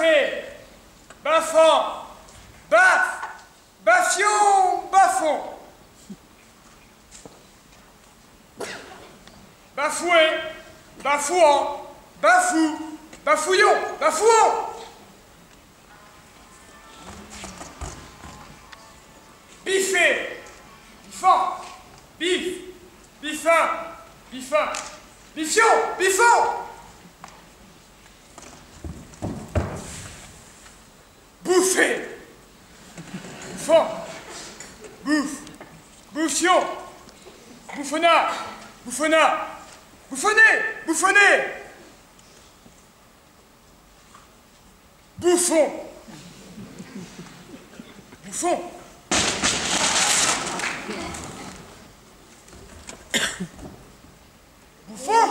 Baffé, baffant, baff, baffion, baffon. Bafoué, bafouant, bafou, bafouillon, bafouant. Biffé, biffant, bif, biffin, biffin, biffion, biffon. Bouffé, bouffant, bouffe, bouffion, bouffonnard, bouffonnard, bouffonné, bouffonné, bouffon, bouffon, bouffon,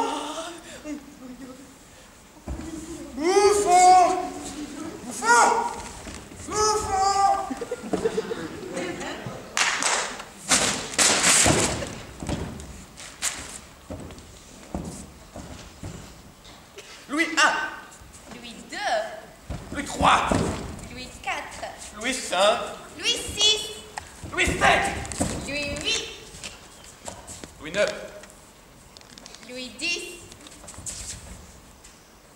bouffon, bouffon. Louis I. Louis II. Louis III. Louis IV. Louis V. Louis VI. Louis VII. Louis VIII. Louis IX. Louis X.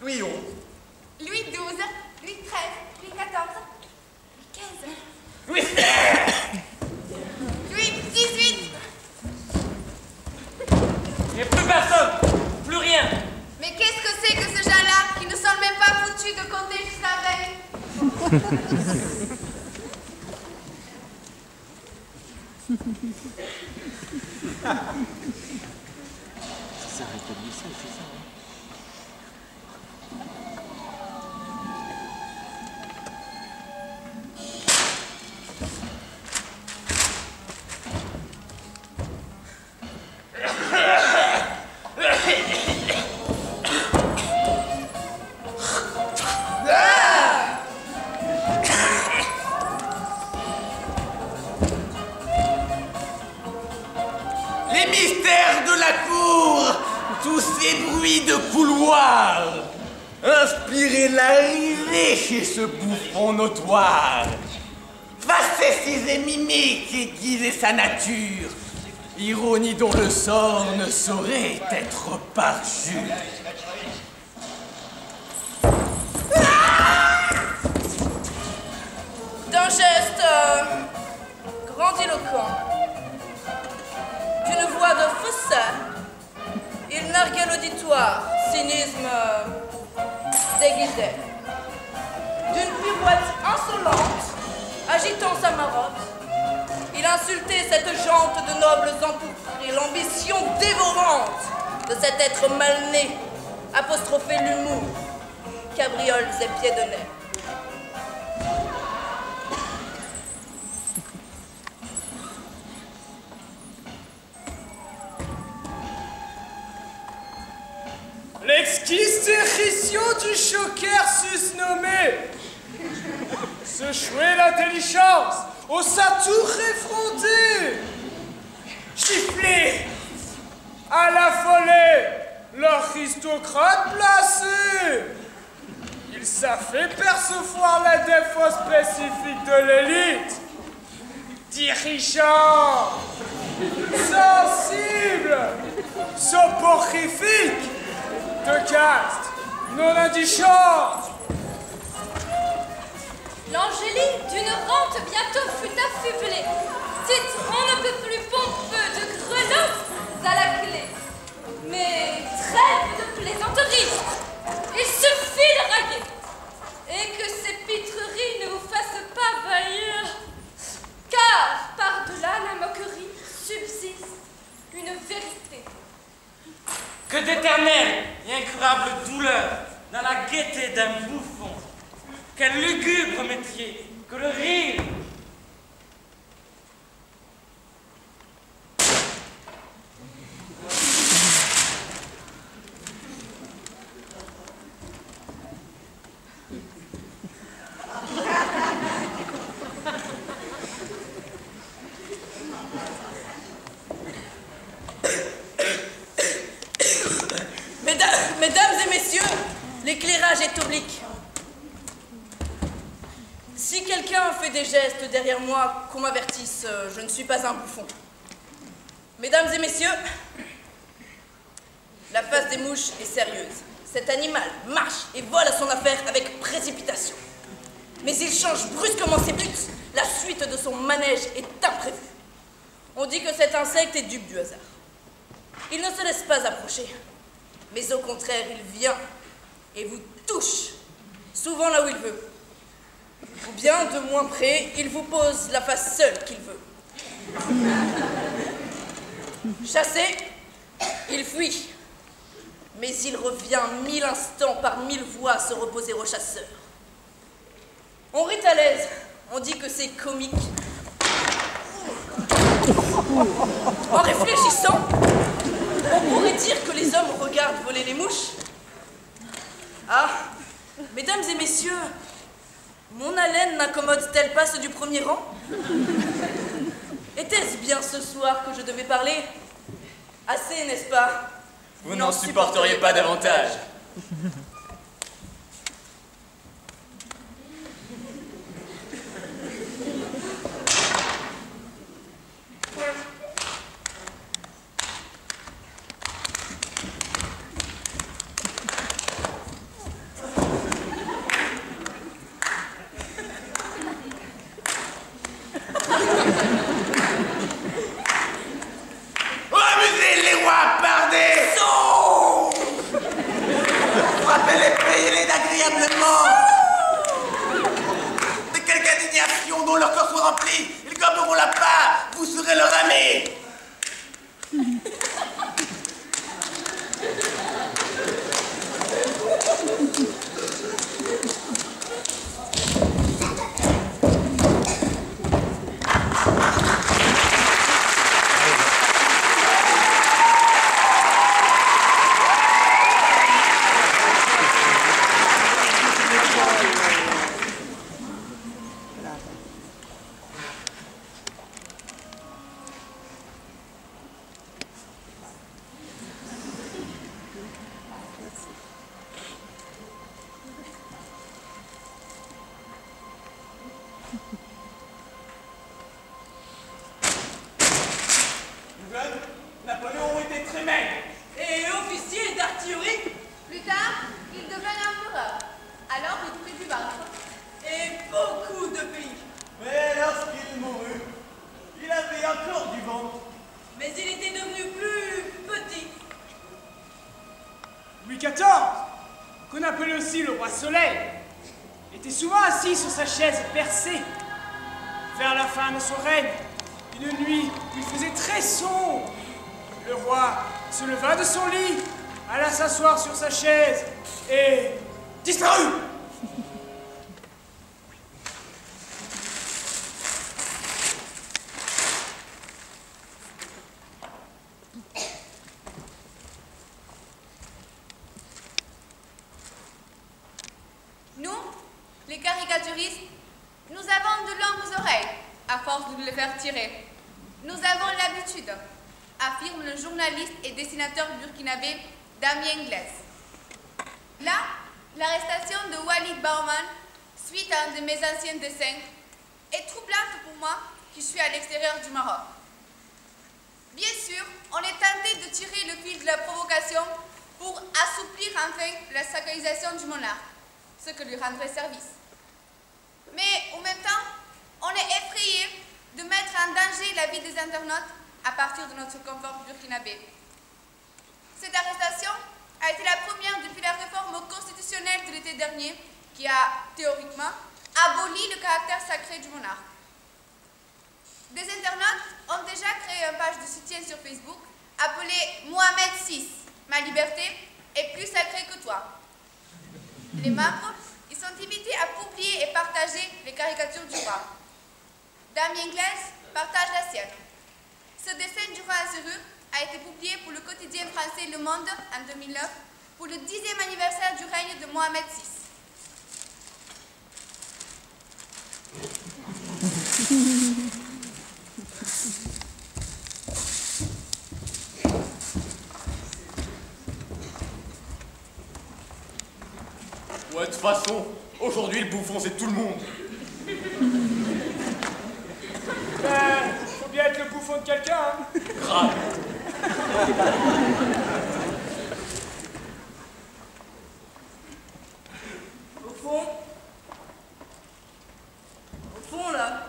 Louis XI. Louis XII. Louis XIII. Louis XIV. Louis Louis XV. XVI. Louis XVIII. Il n'y a plus personne, plus rien. Mais qu'est-ce que c'est que ce gars-là qui ne semble même pas foutu de compter juste la veille? Ça rétablit ça, c'est ça. Les mystères de la cour, tous ces bruits de couloir, inspirez l'arrivée chez ce bouffon notoire. Facéties et mimiques aiguiser sa nature, ironie dont le sort ne saurait être parjure. D'un geste grandiloquent, d'une voix de faussaire, il narguait l'auditoire, cynisme déguisé. D'une pirouette insolente, agitant sa marotte, il insultait cette jante de nobles empourprés, l'ambition dévorante de cet être mal né, apostrophait l'humour, cabrioles et pieds de nez. L'exquise définition du choker susnommé. Se chouer l'intelligence au satour effronté. Gifler à la folie l'aristocrate placé. Il s'a fait percevoir la défense spécifique de l'élite. Dirigeant, sensible, soporifique, de caste, non indigente. L'Angélique d'une rente bientôt fut affublée. Titre on ne peut plus pompeux de grelots à la clé. Mais trêve de plaisanterie. Il suffit de railler. Et que ces pitreries ne vous fassent pas faillir. Car par-delà la moquerie subsiste une vérité. Que d'éternelle et incurable douleur dans la gaieté d'un bouffon. Quel lugubre métier que le rire. Mesdames et messieurs, l'éclairage est oblique. Si quelqu'un fait des gestes derrière moi, qu'on m'avertisse, je ne suis pas un bouffon. Mesdames et messieurs, la face des mouches est sérieuse. Cet animal marche et vole à son affaire avec précipitation. Mais il change brusquement ses buts. La suite de son manège est imprévue. On dit que cet insecte est dupe du hasard. Il ne se laisse pas approcher, mais au contraire, il vient et vous touche, souvent là où il veut. Ou bien, de moins près, il vous pose la face seule qu'il veut. Chassé, il fuit, mais il revient 1000 instants par 1000 voix se reposer au chasseur. On rit à l'aise, on dit que c'est comique. En réfléchissant, on pourrait dire que les hommes regardent voler les mouches. Ah, mesdames et messieurs, mon haleine n'incommode-t-elle pas ceux du premier rang? Était-ce bien ce soir que je devais parler? Assez, n'est-ce pas? Vous n'en supporteriez pas davantage. Napoléon était très maigre. Et officier d'artillerie. Plus tard, il devint empereur. Alors il prit du bas. Et beaucoup de pays. Mais lorsqu'il mourut, il avait encore du ventre. Mais il était devenu plus petit. Louis XIV, qu'on appelait aussi le roi Soleil, était souvent assis sur sa chaise percée. Vers la fin de son règne, une nuit où il faisait très sombre, le roi se leva de son lit, alla s'asseoir sur sa chaise et disparut. Nous, les caricaturistes, nous avons de longues oreilles, à force de les faire tirer. Nous avons l'habitude, affirme le journaliste et dessinateur burkinabé Damien Ingles. Là, l'arrestation de Walid Bauman, suite à un de mes anciens dessins, est troublante pour moi qui suis à l'extérieur du Maroc. Bien sûr, on est tenté de tirer le fil de la provocation pour assouplir enfin la sacralisation du monarque, ce que lui rendrait service. Mais en même temps, on est effrayé de mettre en danger la vie des internautes à partir de notre confort burkinabé. Cette arrestation a été la première depuis la réforme constitutionnelle de l'été dernier qui a, théoriquement, aboli le caractère sacré du monarque. Des internautes ont déjà créé une page de soutien sur Facebook appelée Mohamed VI, ma liberté est plus sacrée que toi. Les membres, ils sont invités à publier et partager les caricatures du roi. Damien Ingles partage la sienne. Ce dessin du roi Azereux a été publié pour le quotidien français Le Monde en 2009 pour le 10e anniversaire du règne de Mohamed VI. Ouais, de toute façon, aujourd'hui le bouffon c'est tout le monde. Ben, faut bien être le bouffon de quelqu'un, hein. Grave. Au fond là,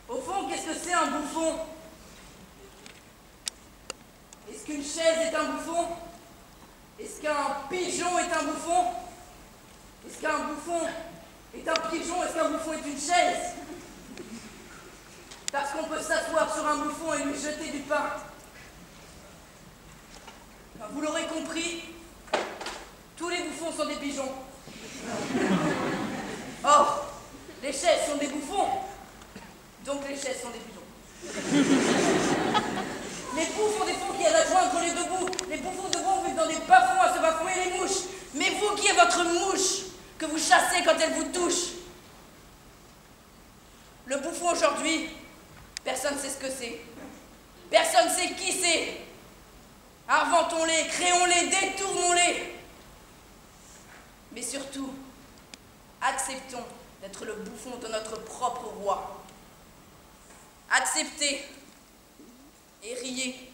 au fond, qu'est-ce que c'est un bouffon? Est-ce qu'une chaise est un bouffon? Est-ce qu'un pigeon est un bouffon? Est-ce qu'un bouffon est un pigeon? Est-ce qu'un bouffon est une chaise? Parce qu'on peut s'asseoir sur un bouffon et lui jeter du pain. Ben, vous l'aurez compris, tous les bouffons sont des pigeons. Or, les chaises sont des bouffons, donc les chaises sont des pigeons. Les bouffons des faux qui a la joie entre les deux bouts. Les bouffons de vous vivent dans des bas-fonds à se bafouer les mouches. Mais vous qui est votre mouche, que vous chassez quand elle vous touche. Le bouffon aujourd'hui, personne ne sait ce que c'est. Personne ne sait qui c'est. Inventons-les, créons-les, détournons-les. Mais surtout, acceptons d'être le bouffon de notre propre roi. Acceptez et riez.